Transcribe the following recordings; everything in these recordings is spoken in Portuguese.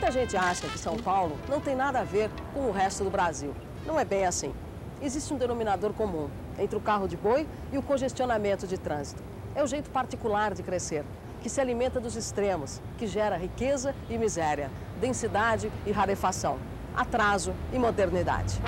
Muita gente acha que São Paulo não tem nada a ver com o resto do Brasil. Não é bem assim. Existe um denominador comum entre o carro de boi e o congestionamento de trânsito. É o jeito particular de crescer, que se alimenta dos extremos, que gera riqueza e miséria, densidade e rarefação, atraso e modernidade.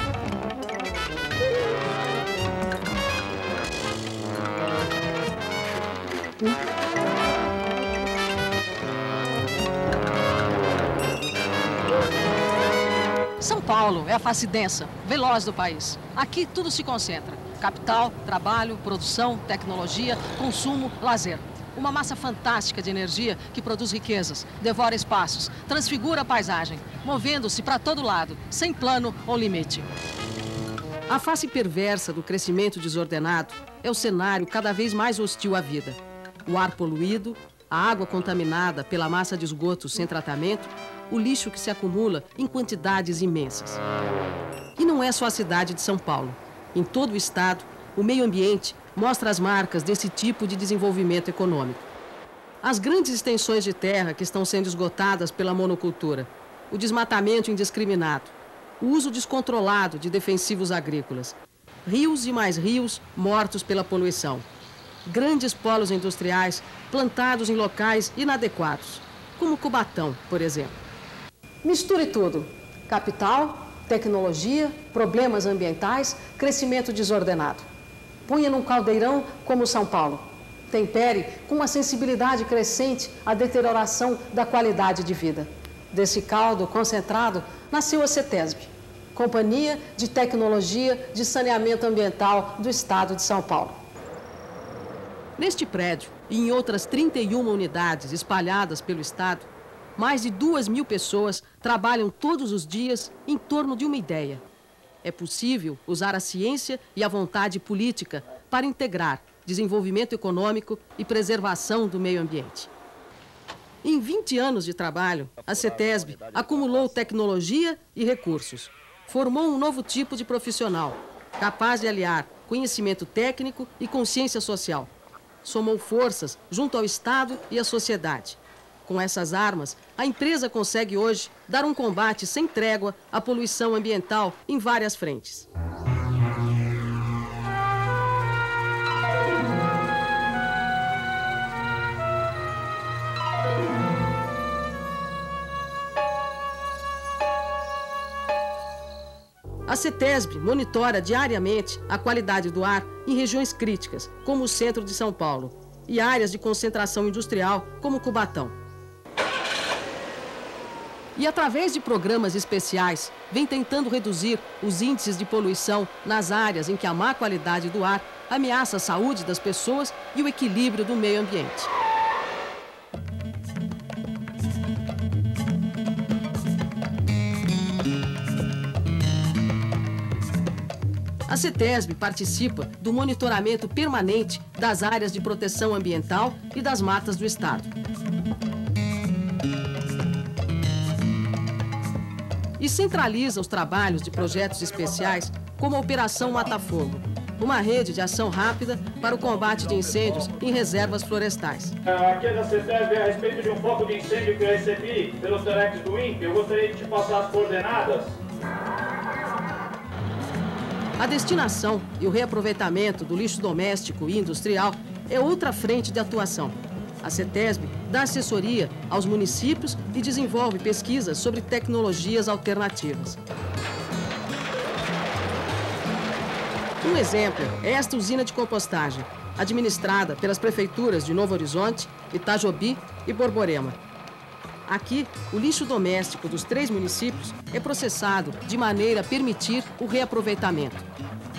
São Paulo é a face densa, veloz do país. Aqui tudo se concentra. Capital, trabalho, produção, tecnologia, consumo, lazer. Uma massa fantástica de energia que produz riquezas, devora espaços, transfigura a paisagem, movendo-se para todo lado, sem plano ou limite. A face perversa do crescimento desordenado é o cenário cada vez mais hostil à vida. O ar poluído, a água contaminada pela massa de esgoto sem tratamento, o lixo que se acumula em quantidades imensas. E não é só a cidade de São Paulo. Em todo o estado, o meio ambiente mostra as marcas desse tipo de desenvolvimento econômico. As grandes extensões de terra que estão sendo esgotadas pela monocultura, o desmatamento indiscriminado, o uso descontrolado de defensivos agrícolas, rios e mais rios mortos pela poluição, grandes polos industriais plantados em locais inadequados, como Cubatão, por exemplo. Misture tudo: capital, tecnologia, problemas ambientais, crescimento desordenado. Ponha num caldeirão como São Paulo. Tempere com uma sensibilidade crescente à deterioração da qualidade de vida. Desse caldo concentrado nasceu a CETESB, Companhia de Tecnologia de Saneamento Ambiental do Estado de São Paulo. Neste prédio e em outras 31 unidades espalhadas pelo estado, mais de 2.000 pessoas trabalham todos os dias em torno de uma ideia. É possível usar a ciência e a vontade política para integrar desenvolvimento econômico e preservação do meio ambiente. Em 20 anos de trabalho, a CETESB acumulou tecnologia e recursos. Formou um novo tipo de profissional, capaz de aliar conhecimento técnico e consciência social. Somou forças junto ao Estado e à sociedade. Com essas armas, a empresa consegue hoje dar um combate sem trégua à poluição ambiental em várias frentes. A CETESB monitora diariamente a qualidade do ar em regiões críticas, como o centro de São Paulo, e áreas de concentração industrial, como Cubatão. E, através de programas especiais, vem tentando reduzir os índices de poluição nas áreas em que a má qualidade do ar ameaça a saúde das pessoas e o equilíbrio do meio ambiente. A CETESB participa do monitoramento permanente das áreas de proteção ambiental e das matas do estado. E centraliza os trabalhos de projetos especiais, como a Operação Mata-Fogo, uma rede de ação rápida para o combate de incêndios em reservas florestais. Aqui é da CETESB a respeito de um foco de incêndio que eu recebi pelo Telex do INPE. Eu gostaria de te passar as coordenadas. A destinação e o reaproveitamento do lixo doméstico e industrial é outra frente de atuação. A CETESB dá assessoria aos municípios e desenvolve pesquisas sobre tecnologias alternativas. Um exemplo é esta usina de compostagem, administrada pelas prefeituras de Novo Horizonte, Itajobi e Borborema. Aqui, o lixo doméstico dos 3 municípios é processado de maneira a permitir o reaproveitamento.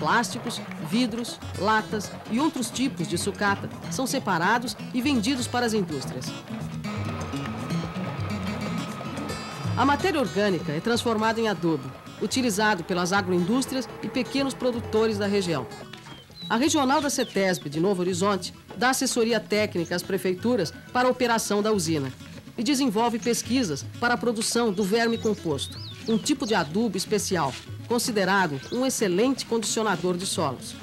Plásticos, vidros, latas e outros tipos de sucata são separados e vendidos para as indústrias. A matéria orgânica é transformada em adubo, utilizado pelas agroindústrias e pequenos produtores da região. A regional da CETESB de Novo Horizonte dá assessoria técnica às prefeituras para a operação da usina e desenvolve pesquisas para a produção do verme composto, um tipo de adubo especial, considerado um excelente condicionador de solos.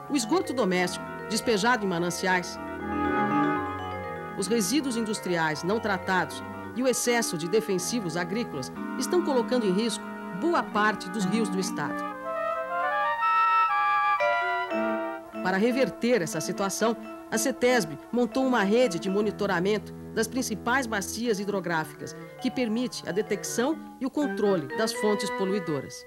O esgoto doméstico despejado em mananciais, os resíduos industriais não tratados e o excesso de defensivos agrícolas estão colocando em risco boa parte dos rios do estado. Para reverter essa situação, a CETESB montou uma rede de monitoramento das principais bacias hidrográficas, que permite a detecção e o controle das fontes poluidoras.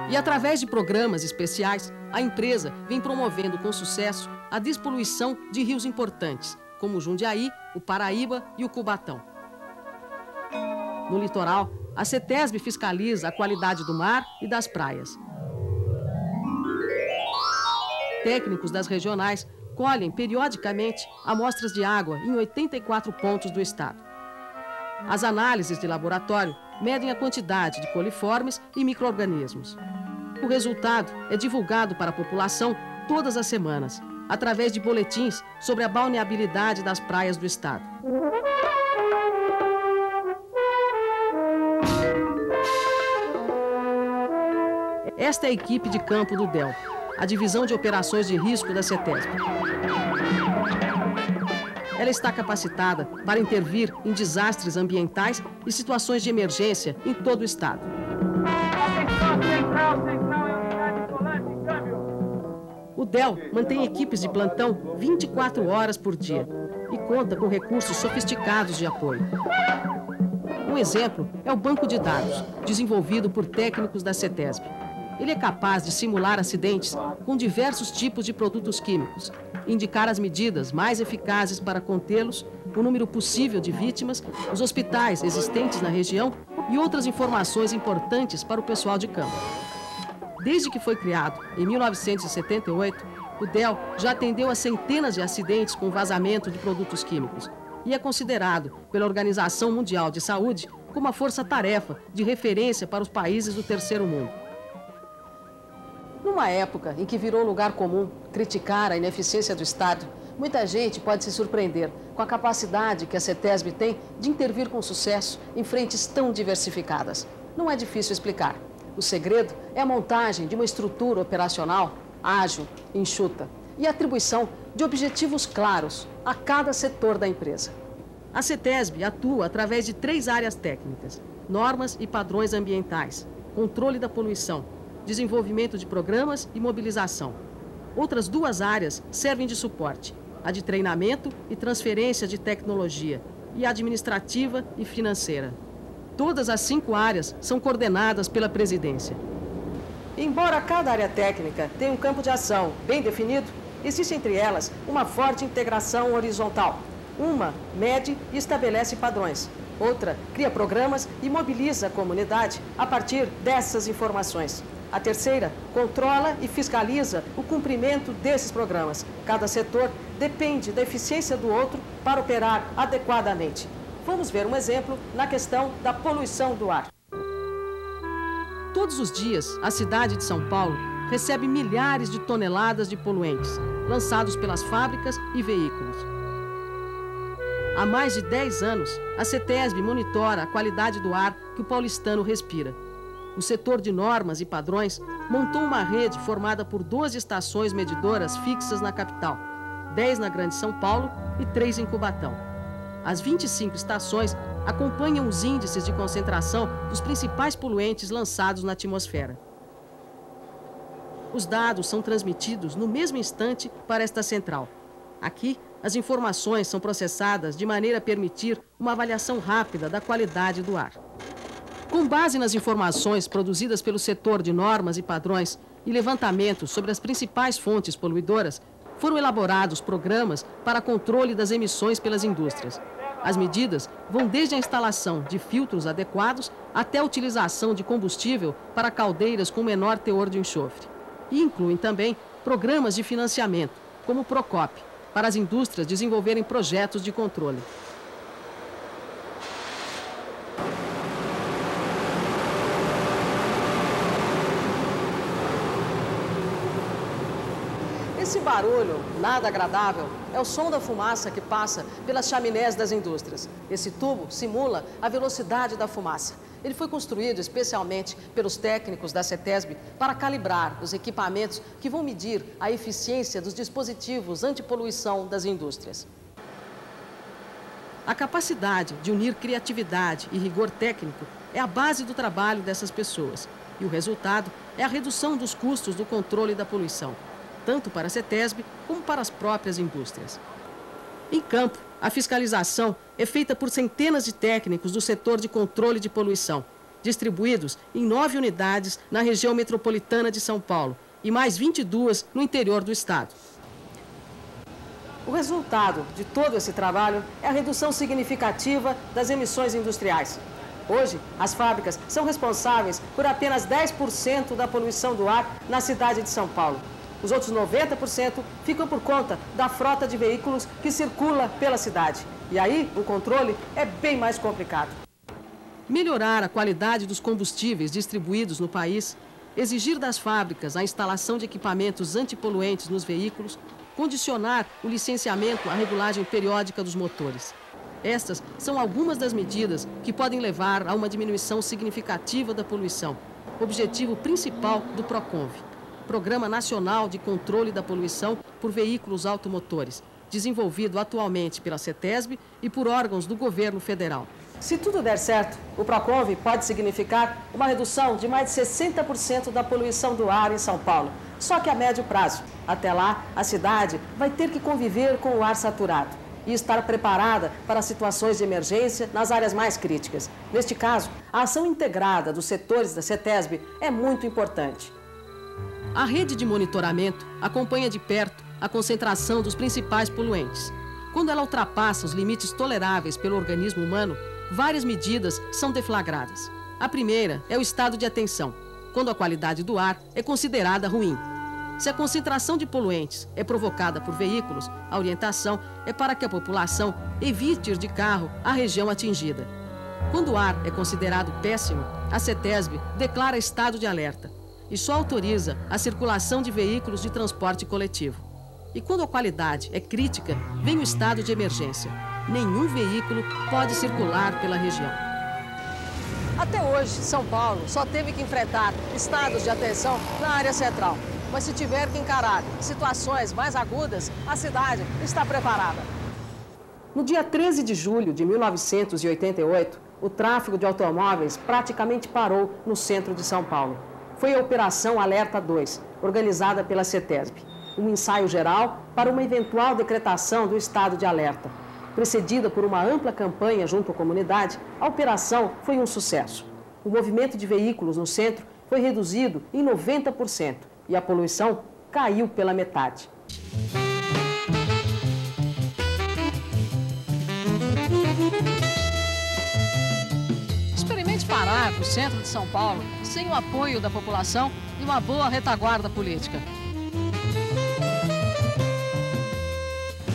E através de programas especiais, a empresa vem promovendo com sucesso a despoluição de rios importantes, como o Jundiaí, o Paraíba e o Cubatão. No litoral, a CETESB fiscaliza a qualidade do mar e das praias. Técnicos das regionais colhem periodicamente amostras de água em 84 pontos do estado. As análises de laboratório medem a quantidade de coliformes e micro-organismos. O resultado é divulgado para a população todas as semanas, através de boletins sobre a balneabilidade das praias do estado. Esta é a equipe de campo do DEL, a Divisão de Operações de Risco da CETESB. Ela está capacitada para intervir em desastres ambientais e situações de emergência em todo o estado. O DEL mantém equipes de plantão 24 horas por dia e conta com recursos sofisticados de apoio. Um exemplo é o banco de dados, desenvolvido por técnicos da CETESB. Ele é capaz de simular acidentes com diversos tipos de produtos químicos, indicar as medidas mais eficazes para contê-los, o número possível de vítimas, os hospitais existentes na região e outras informações importantes para o pessoal de campo. Desde que foi criado, em 1978, o DEL já atendeu a centenas de acidentes com vazamento de produtos químicos e é considerado pela Organização Mundial de Saúde como a força-tarefa de referência para os países do terceiro mundo. Numa época em que virou lugar comum criticar a ineficiência do Estado, muita gente pode se surpreender com a capacidade que a CETESB tem de intervir com sucesso em frentes tão diversificadas. Não é difícil explicar. O segredo é a montagem de uma estrutura operacional ágil, enxuta e a atribuição de objetivos claros a cada setor da empresa. A CETESB atua através de 3 áreas técnicas: normas e padrões ambientais, controle da poluição, desenvolvimento de programas e mobilização. Outras 2 áreas servem de suporte: a de treinamento e transferência de tecnologia, e a administrativa e financeira. Todas as 5 áreas são coordenadas pela presidência. Embora cada área técnica tenha um campo de ação bem definido, existe entre elas uma forte integração horizontal. Uma mede e estabelece padrões. Outra cria programas e mobiliza a comunidade a partir dessas informações. A terceira controla e fiscaliza o cumprimento desses programas. Cada setor depende da eficiência do outro para operar adequadamente. Vamos ver um exemplo na questão da poluição do ar. Todos os dias, a cidade de São Paulo recebe milhares de toneladas de poluentes, lançados pelas fábricas e veículos. Há mais de 10 anos, a CETESB monitora a qualidade do ar que o paulistano respira. O setor de normas e padrões montou uma rede formada por 12 estações medidoras fixas na capital, 10 na Grande São Paulo e 3 em Cubatão. As 25 estações acompanham os índices de concentração dos principais poluentes lançados na atmosfera. Os dados são transmitidos no mesmo instante para esta central. Aqui, as informações são processadas de maneira a permitir uma avaliação rápida da qualidade do ar. Com base nas informações produzidas pelo setor de normas e padrões e levantamentos sobre as principais fontes poluidoras, foram elaborados programas para controle das emissões pelas indústrias. As medidas vão desde a instalação de filtros adequados até a utilização de combustível para caldeiras com menor teor de enxofre. E incluem também programas de financiamento, como o Procop, para as indústrias desenvolverem projetos de controle. Esse barulho, nada agradável, é o som da fumaça que passa pelas chaminés das indústrias. Esse tubo simula a velocidade da fumaça. Ele foi construído especialmente pelos técnicos da CETESB para calibrar os equipamentos que vão medir a eficiência dos dispositivos antipoluição das indústrias. A capacidade de unir criatividade e rigor técnico é a base do trabalho dessas pessoas. E o resultado é a redução dos custos do controle da poluição, tanto para a CETESB como para as próprias indústrias. Em campo, a fiscalização é feita por centenas de técnicos do setor de controle de poluição, distribuídos em 9 unidades na região metropolitana de São Paulo e mais 22 no interior do estado. O resultado de todo esse trabalho é a redução significativa das emissões industriais. Hoje, as fábricas são responsáveis por apenas 10% da poluição do ar na cidade de São Paulo. Os outros 90% ficam por conta da frota de veículos que circula pela cidade. E aí, o controle é bem mais complicado. Melhorar a qualidade dos combustíveis distribuídos no país, exigir das fábricas a instalação de equipamentos antipoluentes nos veículos, condicionar o licenciamento à regulagem periódica dos motores. Estas são algumas das medidas que podem levar a uma diminuição significativa da poluição, objetivo principal do PROCONV, Programa Nacional de Controle da Poluição por Veículos Automotores, desenvolvido atualmente pela CETESB e por órgãos do governo federal. Se tudo der certo, o PROCONV pode significar uma redução de mais de 60% da poluição do ar em São Paulo, só que a médio prazo. Até lá, a cidade vai ter que conviver com o ar saturado e estar preparada para situações de emergência nas áreas mais críticas. Neste caso, a ação integrada dos setores da CETESB é muito importante. A rede de monitoramento acompanha de perto a concentração dos principais poluentes. Quando ela ultrapassa os limites toleráveis pelo organismo humano, várias medidas são deflagradas. A primeira é o estado de atenção, quando a qualidade do ar é considerada ruim. Se a concentração de poluentes é provocada por veículos, a orientação é para que a população evite ir de carro à região atingida. Quando o ar é considerado péssimo, a CETESB declara estado de alerta e só autoriza a circulação de veículos de transporte coletivo. E quando a qualidade é crítica, vem o estado de emergência. Nenhum veículo pode circular pela região. Até hoje, São Paulo só teve que enfrentar estados de atenção na área central. Mas se tiver que encarar situações mais agudas, a cidade está preparada. No dia 13 de julho de 1988, o tráfego de automóveis praticamente parou no centro de São Paulo. Foi a Operação Alerta 2, organizada pela CETESB. Um ensaio geral para uma eventual decretação do estado de alerta. Precedida por uma ampla campanha junto à comunidade, a operação foi um sucesso. O movimento de veículos no centro foi reduzido em 90% e a poluição caiu pela metade. Experimente parar no centro de São Paulo sem o apoio da população e uma boa retaguarda política.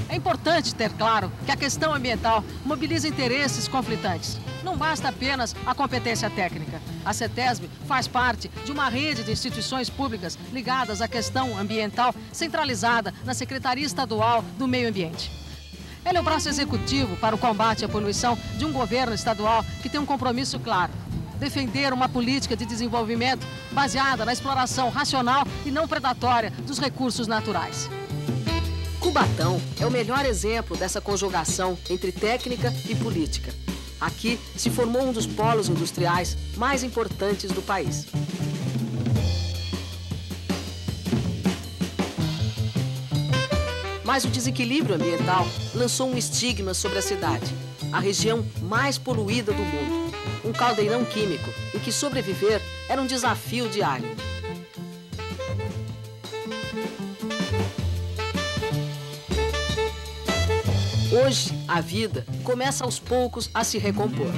É importante ter claro que a questão ambiental mobiliza interesses conflitantes. Não basta apenas a competência técnica. A CETESB faz parte de uma rede de instituições públicas ligadas à questão ambiental centralizada na Secretaria Estadual do Meio Ambiente. Ela é o braço executivo para o combate à poluição de um governo estadual que tem um compromisso claro: defender uma política de desenvolvimento baseada na exploração racional e não predatória dos recursos naturais. Cubatão é o melhor exemplo dessa conjugação entre técnica e política. Aqui se formou um dos polos industriais mais importantes do país. Mas o desequilíbrio ambiental lançou um estigma sobre a cidade, a região mais poluída do mundo. Um caldeirão químico em que sobreviver era um desafio diário. Hoje, a vida começa aos poucos a se recompor.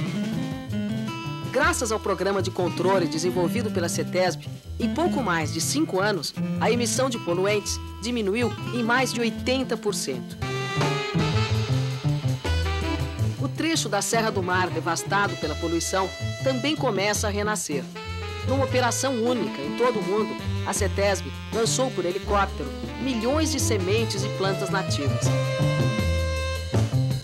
Graças ao programa de controle desenvolvido pela CETESB, em pouco mais de 5 anos, a emissão de poluentes diminuiu em mais de 80%. O trecho da Serra do Mar devastado pela poluição também começa a renascer. Numa operação única em todo o mundo, a CETESB lançou por helicóptero milhões de sementes e plantas nativas.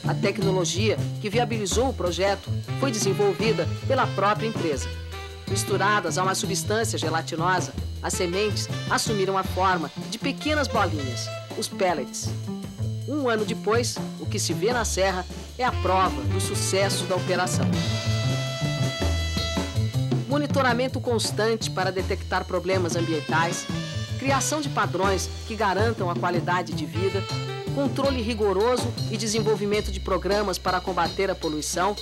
A tecnologia que viabilizou o projeto foi desenvolvida pela própria empresa. Misturadas a uma substância gelatinosa, as sementes assumiram a forma de pequenas bolinhas, os pellets. Um ano depois, o que se vê na serra é a prova do sucesso da operação. Monitoramento constante para detectar problemas ambientais, criação de padrões que garantam a qualidade de vida, controle rigoroso e desenvolvimento de programas para combater a poluição,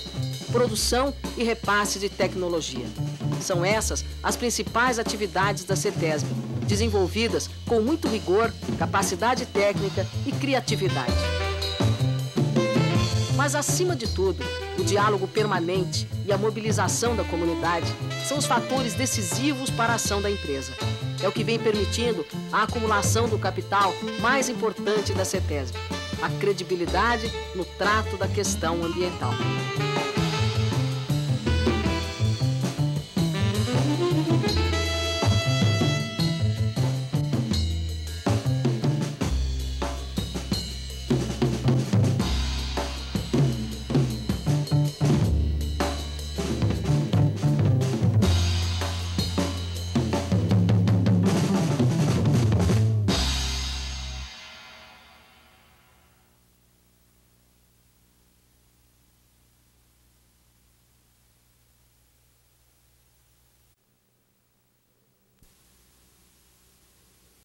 produção e repasse de tecnologia. São essas as principais atividades da CETESB, desenvolvidas com muito rigor, capacidade técnica e criatividade. Mas, acima de tudo, o diálogo permanente e a mobilização da comunidade são os fatores decisivos para a ação da empresa. É o que vem permitindo a acumulação do capital mais importante da CETESB, a credibilidade no trato da questão ambiental.